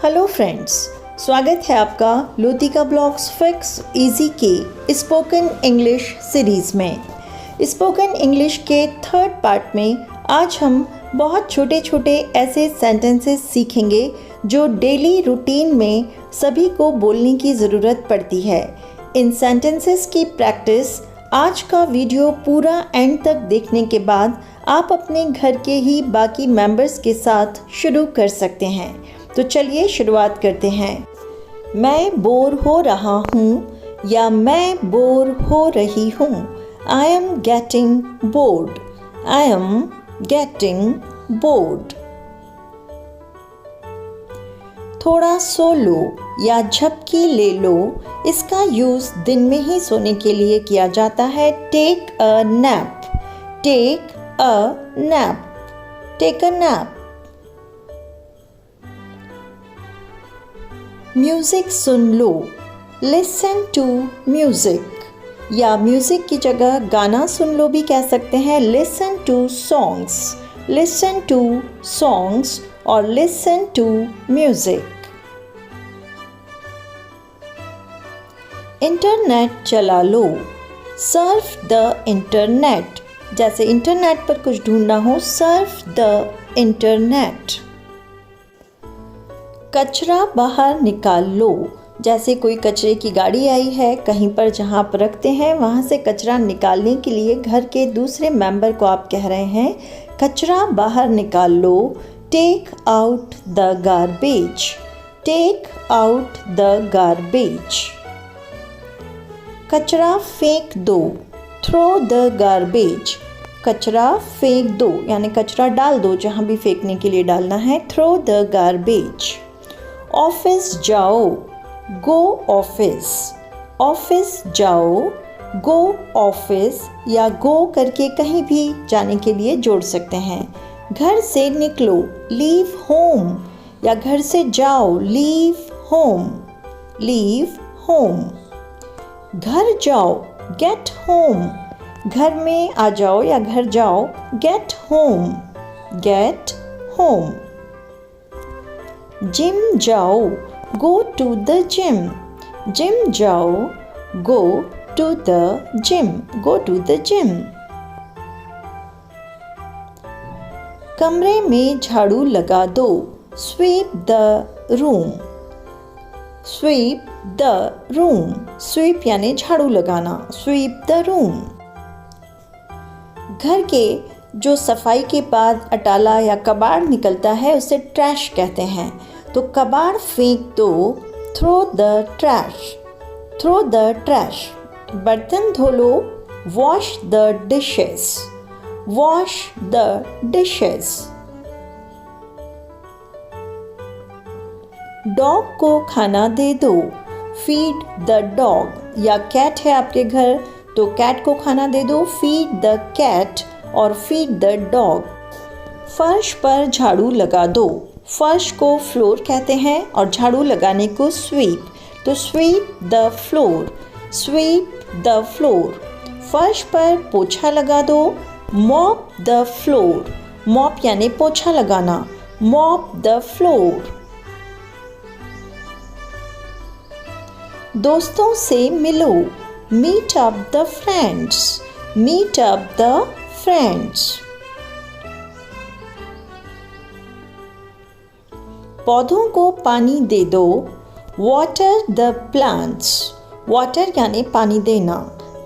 Hello friends, स्वागत है आपका लुतिका ब्लॉग्स फिक्स इजी के स्पोकन इंग्लिश सीरीज़ में। स्पोकन इंग्लिश के थर्ड पार्ट में आज हम बहुत छोटे छोटे ऐसे सेंटेंसेस सीखेंगे जो डेली रूटीन में सभी को बोलने की ज़रूरत पड़ती है। इन सेंटेंसेस की प्रैक्टिस आज का वीडियो पूरा एंड तक देखने के बाद आप अपने घर के ही बाकी मेंबर्स के साथ शुरू कर सकते हैं। तो चलिए शुरुआत करते हैं। मैं बोर हो रहा हूँ या मैं बोर हो रही हूँ। I am getting bored. I am getting bored. थोड़ा सो लो या झपकी ले लो, इसका यूज़ दिन में ही सोने के लिए किया जाता है। Take a nap. Take a nap. Take a nap. Music सुन लो। लिसन टू म्यूज़िक या म्यूज़िक की जगह गाना सुन लो भी कह सकते हैं। Listen to songs. Listen to songs और लिसन टू म्यूज़िक। इंटरनेट चला लो। Surf the internet. जैसे इंटरनेट पर कुछ ढूंढना हो, सर्फ द इंटरनेट। कचरा बाहर निकाल लो। जैसे कोई कचरे की गाड़ी आई है, कहीं पर जहाँ पर रखते हैं वहाँ से कचरा निकालने के लिए घर के दूसरे मेंबर को आप कह रहे हैं कचरा बाहर निकाल लो। Take out the garbage. Take out the garbage. कचरा फेंक दो। Throw the garbage. कचरा फेंक दो यानी कचरा डाल दो जहाँ भी फेंकने के लिए डालना है। Throw the garbage. ऑफिस जाओ। गो ऑफिस। ऑफिस जाओ। गो ऑफिस या गो करके कहीं भी जाने के लिए जोड़ सकते हैं। घर से निकलो। लीव होम या घर से जाओ। Leave home. Leave home. घर जाओ। Get home. घर में आ जाओ या घर जाओ। Get home. Get home. Gym जाओ। Go to the gym. Gym जाओ। Go to the gym. Go to the gym. कमरे में झाड़ू लगा दो। Sweep the room. Sweep the room. Sweep यानी झाड़ू लगाना। Sweep the room. घर के जो सफाई के बाद अटाला या कबाड़ निकलता है उसे ट्रैश कहते हैं। तो कबाड़ फेंक दो। Throw the trash. Throw the trash. बर्तन धो लो। Wash the dishes. Wash the dishes. Dog को खाना दे दो। फीड द डॉग या कैट है आपके घर तो कैट को खाना दे दो। फीड द कैट और फीड द डॉग। फर्श पर झाड़ू लगा दो। फर्श को फ्लोर कहते हैं और झाड़ू लगाने को स्वीप। तो sweep the floor. Sweep the floor. फर्श पर पोछा लगा दो। Mop the floor. मॉप यानी पोछा लगाना। Mop the floor. दोस्तों से मिलो। Meet up the friends. Meet up the friends. पौधों को पानी दे दो। Water the plants. वाटर यानी पानी देना।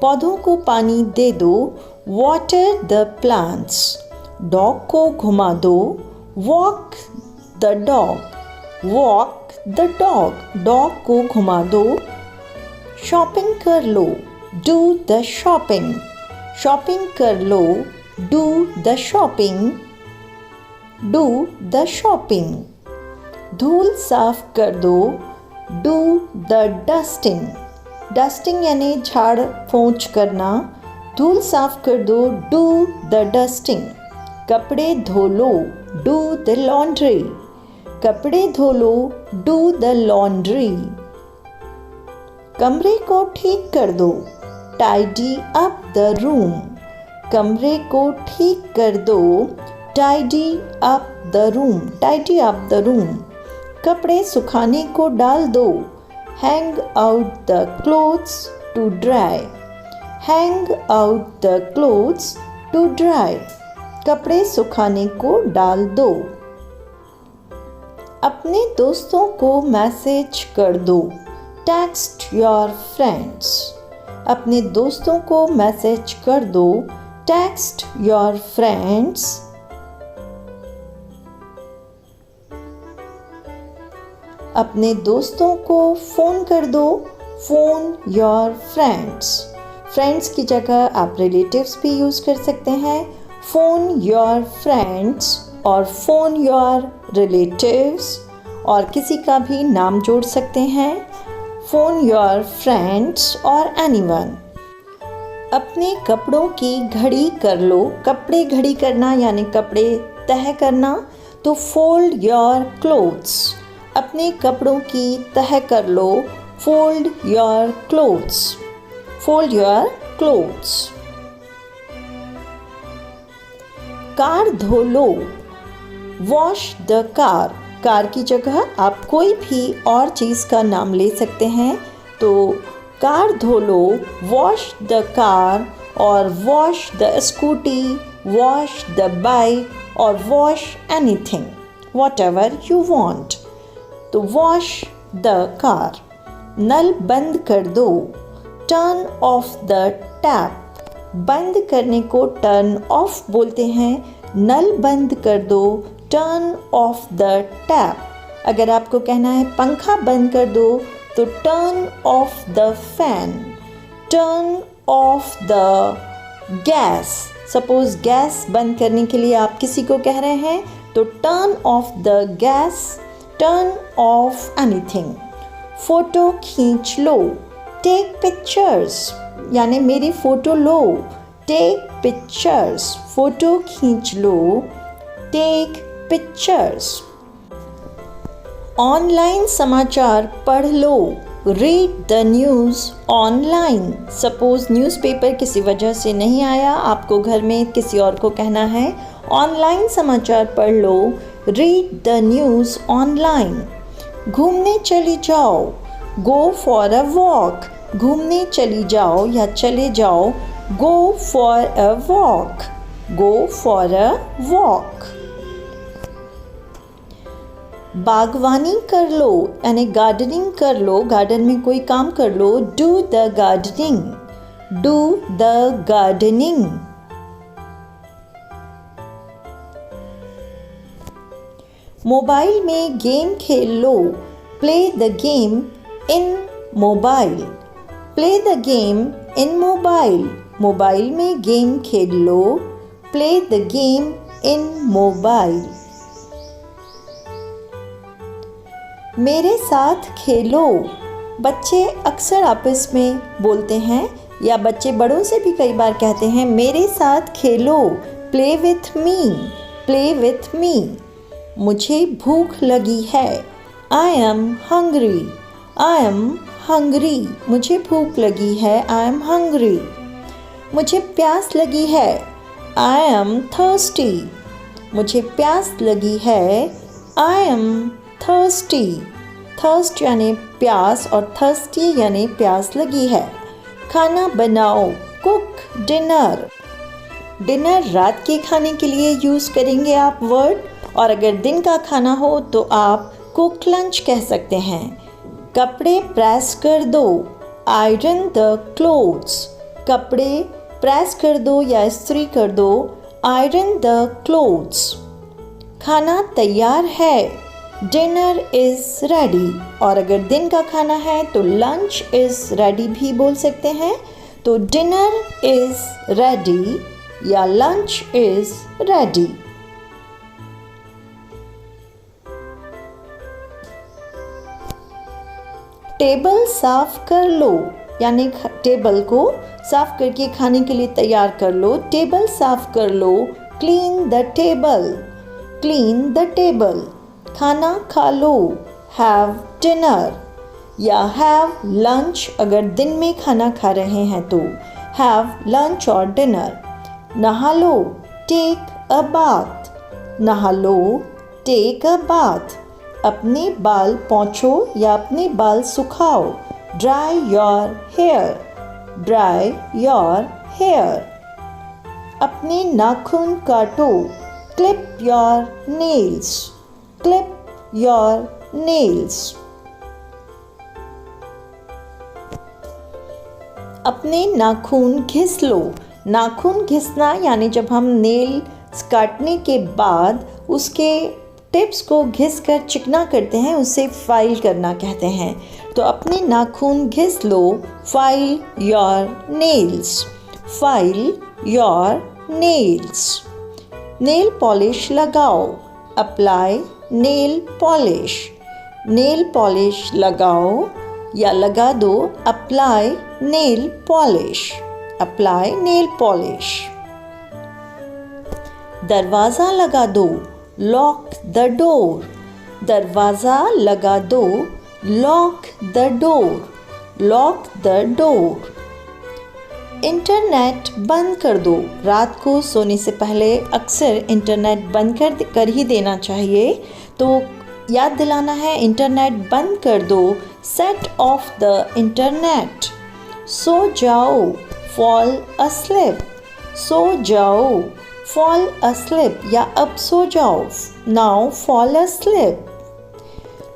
पौधों को पानी दे दो। Water the plants. डॉग को घुमा दो। Walk the dog. Walk the dog. Dog को घुमा दो। शॉपिंग कर लो। Do the shopping. शॉपिंग कर लो। Do the shopping. Do the shopping. धूल साफ कर दो। Do the dusting. डस्टिंग यानी झाड़ पोंछ करना। धूल साफ कर दो। Do the dusting. कपड़े धो लो। Do the laundry. कपड़े धो लो। Do the laundry. कमरे को ठीक कर दो। Tidy up the room. कमरे को ठीक कर दो। Tidy up the room. Tidy up the room. कपड़े सुखाने को डाल दो। Hang out the clothes to dry. Hang out the clothes to dry. कपड़े सुखाने को डाल दो। अपने दोस्तों को मैसेज कर दो। Text your friends. अपने दोस्तों को मैसेज कर दो। Text your friends. अपने दोस्तों को फ़ोन कर दो। Phone your friends. फ्रेंड्स की जगह आप रिलेटिव्स भी यूज़ कर सकते हैं। फ़ोन योर फ्रेंड्स और फ़ोन योर रिलेटिव्स, और किसी का भी नाम जोड़ सकते हैं। फ़ोन योर फ्रेंड्स और एनीवन। अपने कपड़ों की घड़ी कर लो। कपड़े घड़ी करना यानी कपड़े तह करना, तो फोल्ड योर क्लोथ्स। अपने कपड़ों की तह कर लो। Fold your clothes. Fold your clothes. Car धो लो। Wash the car. कार की जगह आप कोई भी और चीज़ का नाम ले सकते हैं, तो कार धो लो, वॉश द कार, और wash the Scooty, wash the bike, और wash anything whatever you want. तो वॉश द कार। नल बंद कर दो। Turn off the tap. बंद करने को टर्न ऑफ बोलते हैं। नल बंद कर दो। Turn off the tap. अगर आपको कहना है पंखा बंद कर दो, तो turn off the fan. Turn off the gas. Suppose gas बंद करने के लिए आप किसी को कह रहे हैं, तो turn off the gas. Turn off anything. Photo खींच लो। टेक पिक्चर्स, यानी मेरी फ़ोटो लो। Take pictures. फ़ोटो खींच लो। Take pictures. ऑनलाइन समाचार पढ़ लो। Read the news online. Suppose newspaper किसी वजह से नहीं आया, आपको घर में किसी और को कहना है ऑनलाइन समाचार पढ़ लो। Read the news online. घूमने चली जाओ। Go for a walk. घूमने चली जाओ या चले जाओ। Go for a walk. Go for a walk. बागवानी कर लो, यानी गार्डनिंग कर लो। गार्डन में कोई काम कर लो। Do the gardening. Do the gardening. Mobile में गेम खेल लो। Play the game in mobile. Play the game in mobile. Mobile में गेम खेल लो। Play the game in mobile. मेरे साथ खेलो। बच्चे अक्सर आपस में बोलते हैं, या बच्चे बड़ों से भी कई बार कहते हैं मेरे साथ खेलो। Play with me. Play with me. मुझे भूख लगी है। I am hungry. I am hungry. मुझे भूख लगी है। I am hungry. मुझे प्यास लगी है। I am thirsty. मुझे प्यास लगी है। I am thirsty. थर्स्ट यानी प्यास, और थर्स्टी यानी प्यास लगी है। खाना बनाओ। Cook dinner. डिनर रात के खाने के लिए यूज़ करेंगे आप वर्ड, और अगर दिन का खाना हो तो आप कुक लंच कह सकते हैं। कपड़े प्रेस कर दो। Iron the clothes. कपड़े प्रेस कर दो या इस्त्री कर दो। Iron the clothes. खाना तैयार है। Dinner is ready. और अगर दिन का खाना है तो लंच इज़ रेडी भी बोल सकते हैं। तो डिनर इज़ रेडी या लंच इज़ रेडी। टेबल साफ कर लो, यानी टेबल को साफ करके खाने के लिए तैयार कर लो। टेबल साफ कर लो। Clean the table. Clean the table. खाना खा लो। हैव डिनर या हैव लंच। अगर दिन में खाना खा रहे हैं तो हैव लंच और डिनर। नहा लो। Take a bath. नहा लो। Take a bath. अपने बाल पोंछो या अपने बाल सुखाओ। Dry your hair, dry your hair. अपने नाखून काटो। Clip your nails, clip your nails. अपने नाखून घिस लो। नाखून घिसना यानी जब हम नेल काटने के बाद उसके टिप्स को घिस कर चिकना करते हैं, उसे फाइल करना कहते हैं। तो अपने नाखून घिस लो। File your nails, file your nails. Nail polish लगाओ। Apply nail polish, nail polish लगाओ या लगा दो। Apply nail polish, apply nail polish. दरवाज़ा लगा दो। लॉक द डोर, दरवाज़ा लगा दो। Lock the door, lock the door. Internet बंद कर दो। रात को सोने से पहले अक्सर इंटरनेट बंद कर ही देना चाहिए, तो याद दिलाना है इंटरनेट बंद कर दो। Set off the internet. सो जाओ। फॉल अस्लीप, सो जाओ। फॉल अस्लीप या अब सो जाओ। Now fall asleep.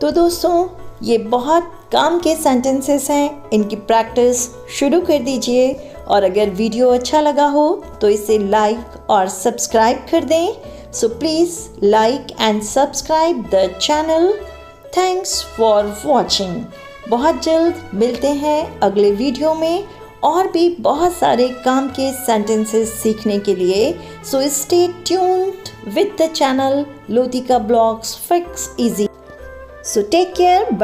तो दोस्तों, ये बहुत काम के सेंटेंसेस हैं, इनकी प्रैक्टिस शुरू कर दीजिए। और अगर वीडियो अच्छा लगा हो तो इसे लाइक और सब्सक्राइब कर दें। So please like and subscribe the channel. Thanks for watching. बहुत जल्द मिलते हैं अगले वीडियो में और भी बहुत सारे काम के सेंटेंसेस सीखने के लिए। So stay tuned with the channel Lotika blogs fix easy. So take care. Bye.